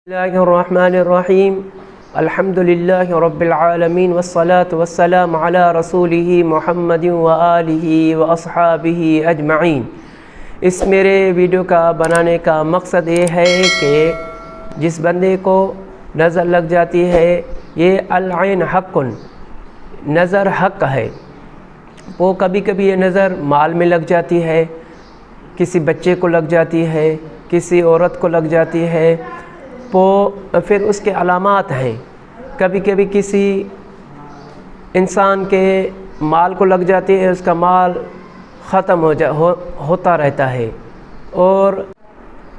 बिस्मिल्लाहिर्रहमानिर्रहीम अल्हम्दुलिल्लाहि रब्बिल आलमीन वस्सलातु वस्सलामु अला रसूलिही मुहम्मदिन व आलिही व अस्हाबिही अजमईन। इस मेरे वीडियो का बनाने का मकसद ये है कि जिस बंदे को नज़र लग जाती है, ये अल-ऐन हक़्क़ुन, नज़र हक़ है। वो कभी कभी ये नज़र माल में लग जाती है, किसी बच्चे को लग जाती है, किसी औरत को लग जाती है, वो फिर उसके अलामात हैं। कभी कभी किसी इंसान के माल को लग जाती है, उसका माल ख़त्म होता रहता है। और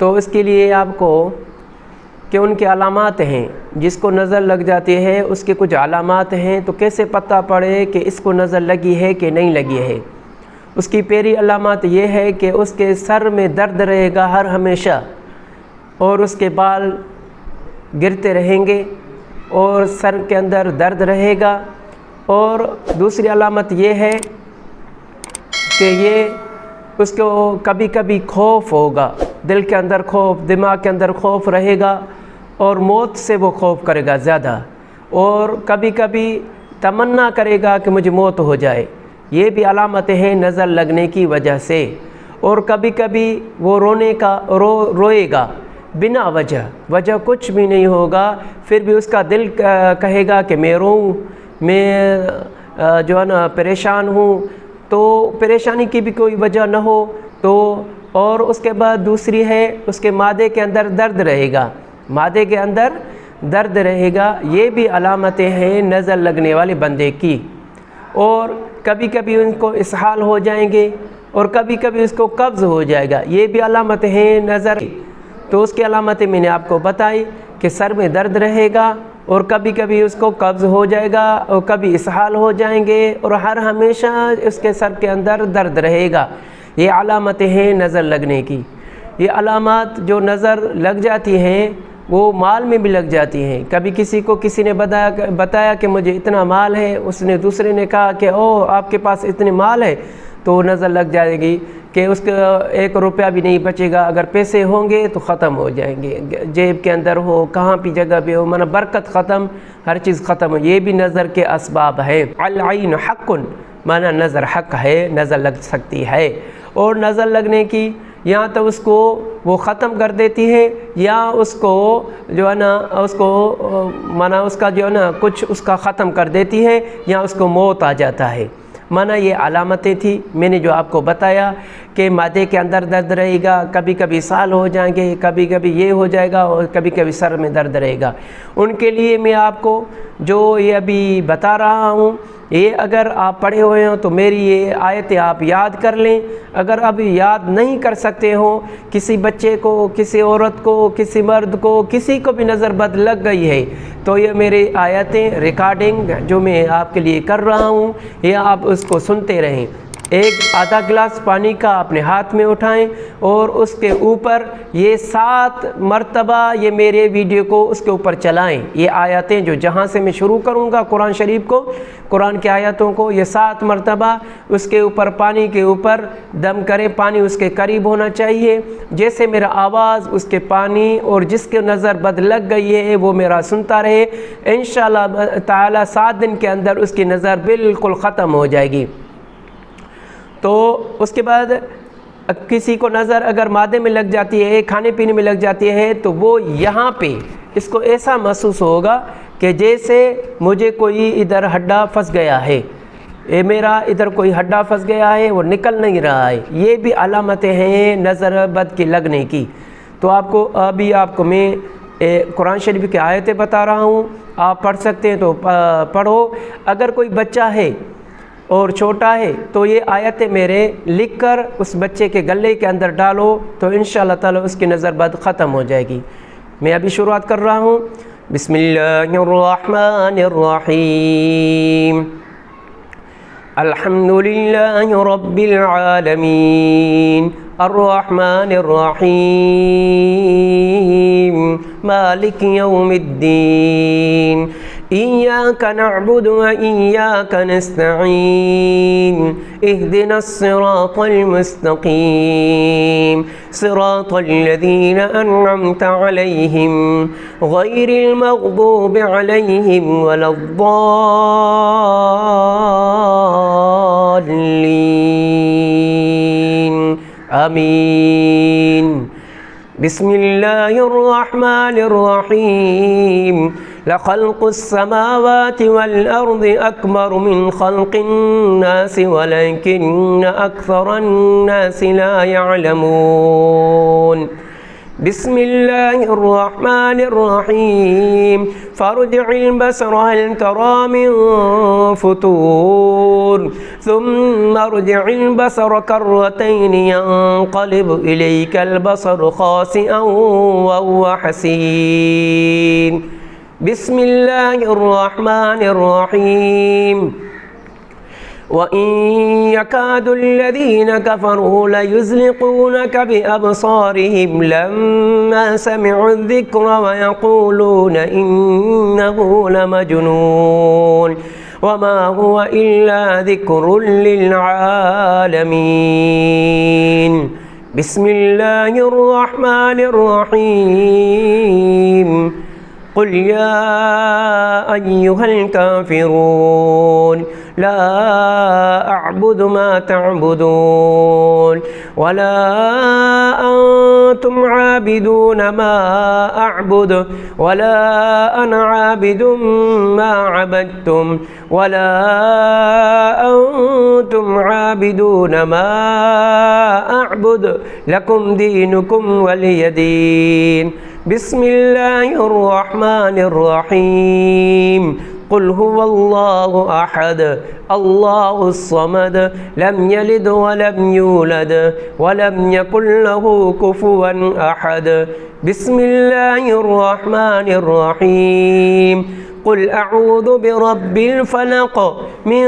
तो इसके लिए आपको कि उनके अलामात हैं, जिसको नज़र लग जाती है उसके कुछ अलामात हैं, तो कैसे पता पड़े कि इसको नज़र लगी है कि नहीं लगी है। उसकी पहली अलामत ये है कि उसके सर में दर्द रहेगा हर हमेशा, और उसके बाल गिरते रहेंगे और सर के अंदर दर्द रहेगा। और दूसरी अलामत ये है कि ये उसको कभी कभी खौफ होगा, दिल के अंदर खौफ, दिमाग के अंदर खौफ रहेगा और मौत से वो खौफ करेगा ज़्यादा, और कभी कभी तमन्ना करेगा कि मुझे मौत हो जाए। ये भी अलामतें हैं नज़र लगने की वजह से। और कभी कभी वो रोएगा बिना वजह कुछ भी नहीं होगा, फिर भी उसका दिल कहेगा कि मैं रोऊं, मैं जो है ना परेशान हूँ, तो परेशानी की भी कोई वजह न हो तो। और उसके बाद दूसरी है उसके मादे के अंदर दर्द रहेगा, मादे के अंदर दर्द रहेगा। ये भी अलामतें हैं नज़र लगने वाले बंदे की। और कभी कभी उनको इसहाल हो जाएंगे और कभी कभी उसको कब्ज़ हो जाएगा, ये भी अलामतें हैं नज़र। तो उसकी अलामतें मैंने आपको बताई कि सर में दर्द रहेगा और कभी कभी उसको कब्ज़ हो जाएगा और कभी इसहाल हो जाएंगे और हर हमेशा उसके सर के अंदर दर्द रहेगा। ये अलामतें हैं नज़र लगने की। ये अलामत जो नज़र लग जाती हैं वो माल में भी लग जाती हैं। कभी किसी ने बताया कि मुझे इतना माल है, उसने दूसरे ने कहा कि ओ आपके पास इतने माल है, तो नज़र लग जाएगी कि उसका 1 रुपया भी नहीं बचेगा। अगर पैसे होंगे तो ख़त्म हो जाएंगे, जेब के अंदर हो, कहाँ भी जगह पे हो, माना बरकत ख़त्म, हर चीज़ ख़त्म। ये भी नज़र के असबाब है। अल-ऐन हक़्क़ुन, माना नज़र हक़ है, नज़र लग सकती है। और नज़र लगने की या तो उसको वो ख़त्म कर देती है, या उसको जो है ना उसको माना उसका जो है ना कुछ उसका ख़त्म कर देती है, या उसको मौत आ जाता है। माना ये अलामतें थी मैंने जो आपको बताया कि मादे के अंदर दर्द रहेगा, कभी कभी साल हो जाएंगे, कभी कभी ये हो जाएगा और कभी कभी सर में दर्द रहेगा। उनके लिए मैं आपको जो ये अभी बता रहा हूँ, ये अगर आप पढ़े हुए हो तो मेरी ये आयतें आप याद कर लें। अगर अभी याद नहीं कर सकते हो, किसी बच्चे को, किसी औरत को, किसी मर्द को, किसी को भी नज़र बद लग गई है, तो ये मेरी आयतें रिकॉर्डिंग जो मैं आपके लिए कर रहा हूँ, ये आप उसको सुनते रहें। एक आधा गिलास पानी का अपने हाथ में उठाएं और उसके ऊपर ये 7 मरतबा ये मेरे वीडियो को उसके ऊपर चलाएं। ये आयतें जो जहाँ से मैं शुरू करूँगा कुरान शरीफ को, कुरान की आयतों को, ये 7 मरतबा उसके ऊपर पानी के ऊपर दम करें। पानी उसके करीब होना चाहिए, जैसे मेरा आवाज़ उसके पानी, और जिसके नज़र बद लग गई है वो मेरा सुनता रहे। इंशाअल्लाह ताला 7 दिन के अंदर उसकी नज़र बिल्कुल ख़त्म हो जाएगी। तो उसके बाद किसी को नज़र अगर मादे में लग जाती है, खाने पीने में लग जाती है, तो वो यहाँ पे इसको ऐसा महसूस होगा कि जैसे मुझे कोई इधर हड्डा फंस गया है, ये मेरा इधर कोई हड्डा फंस गया है, वो निकल नहीं रहा है। ये भी अलामतें हैं नज़र बद की लगने की। तो आपको मैं कुरान शरीफ की आयतें बता रहा हूँ, आप पढ़ सकते हैं तो पढ़ो। अगर कोई बच्चा है और छोटा है तो ये आयतें मेरे लिख कर उस बच्चे के गले के अंदर डालो, तो इंशाअल्लाह ताला उसकी नज़र बद ख़त्म हो जाएगी। मैं अभी शुरुआत कर रहा हूँ। बिस्मिल्लाहिर्रहमानिर्रहीम अल्हम्दुलिल्लाहि रब्बिल आलमीन الرحمن الرحيم مالك يوم الدين إياك نعبد وإياك نستعين اهدنا الصراط المستقيم صراط الذين أنعمت عليهم غير المغضوب عليهم ولا الضالين آمين بسم الله الرحمن الرحيم لخلق السماوات والأرض أكبر من خلق الناس ولكن أكثر الناس لا يعلمون بسم الله الرحمن الرحيم فارجع البصر هل ترى من فطور ثم ارجع البصر كرتين ينقلب إليك البصر خاسئا وهو حسير بسم الله الرحمن الرحيم وإن يكاد الذين كفروا ليزلقونك بأبصارهم لما سمعوا الذكر ويقولون إنه لمجنون وما هو إلا ذكر للعالمين بسم الله الرحمن الرحيم قل يا أيها الكافرون لا أعبد ما تعبدون ولا أنتم عابدون ما أعبد ولا أنا عابد ما عبدتم ولا أنتم عابدون ما أعبد لكم دينكم ولي دين بسم الله الرحمن الرحيم قل هو الله أحد الله الصمد لم يلد ولم يولد ولم يكن له كفوا أحد بسم الله الرحمن الرحيم قل أعوذ برب الفلق من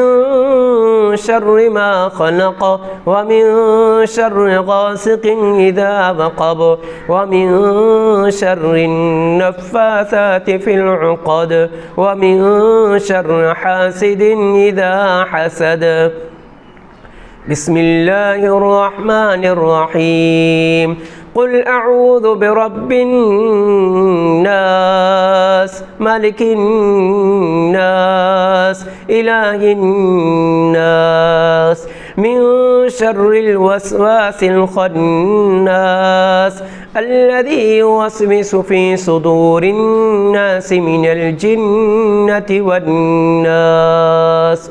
شر ما خلق ومن شر غاسق إذا وقب ومن شر النفاثات في العقد ومن شر حاسد إذا حسد بسم الله الرحمن الرحيم قل أعوذ برب الناس ملك الناس إله الناس من شر الوسواس الخناس الذي يوسوس في صدور الناس من الجنة والناس